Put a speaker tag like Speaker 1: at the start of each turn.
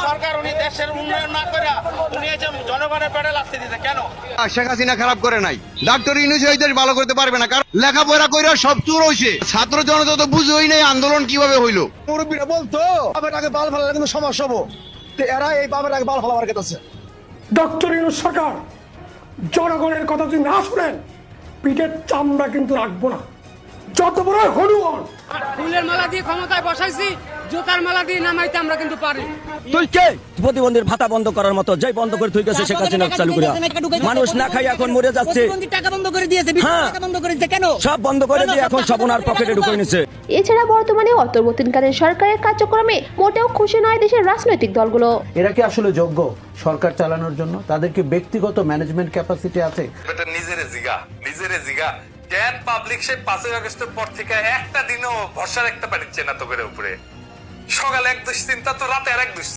Speaker 1: সরকার উনি দেশের উন্নয়ন না করে উনি এই যে জনগণের পেটে লাগতে দিতে কেন?
Speaker 2: শেখ হাসিনা খারাপ করে নাই, ডাক্তার ইউনূস এই দেশ ভালো করতে পারবে না, কারণ লেখাপড়া কইরা সব চুর হইছে। ছাত্র জনতা তো বুঝেই নাই আন্দোলন কিভাবে হইলো।
Speaker 3: মুরব্বীরা বলতো বাবার আগে বাল ফালালে কিন্তু সমস্যা হবো, তো এরা এই বাবার আগে বাল ফালাবার গেছে।
Speaker 4: ডক্টর ইউনূস সরকার জনগণের কথা যদি না শুনেন পিঠের চামড়া কিন্তু রাখবো না, যত বড় হনুমান।
Speaker 5: ফুলের মালা দিয়ে ক্ষমতায় বসাইছি, জোতার মালা দিয়ে নামাইতে আমরা কিন্তু পারি।
Speaker 6: তুই কে প্রতিবন্ধীর ভাতা বন্ধ করার মতো যাই বন্ধ করে তুই গেছে শেখ হাসিনা চালু করে মানুষ না খাই এখন মরে যাচ্ছে।
Speaker 5: টাকা বন্ধ করে দিয়েছে, টাকা বন্ধ করে দিয়েছে কেন?
Speaker 6: সব বন্ধ করে দিয়ে এখন সব ওনার পকেটে ঢুকে নিছে।
Speaker 7: এছাড়া বর্তমানে অন্তর্বর্তীকালীন সরকারের কার্যক্রমে মোটেও খুশি নয় দেশের রাজনৈতিক দলগুলো।
Speaker 8: এরা কি আসলে যোগ্য সরকার চালানোর জন্য? তাদের কি ব্যক্তিগত ম্যানেজমেন্ট ক্যাপাসিটি আছে?
Speaker 9: এটা নিজেরে জিগা কেন পাবলিক সে 5 আগস্টের পর থেকে একটা দিনও ভরসা রাখতে পারছে না তোদের উপরে। সকালে এক দুশ্চিন্তা তো রাতে আর এক দুশ্চিন্তা।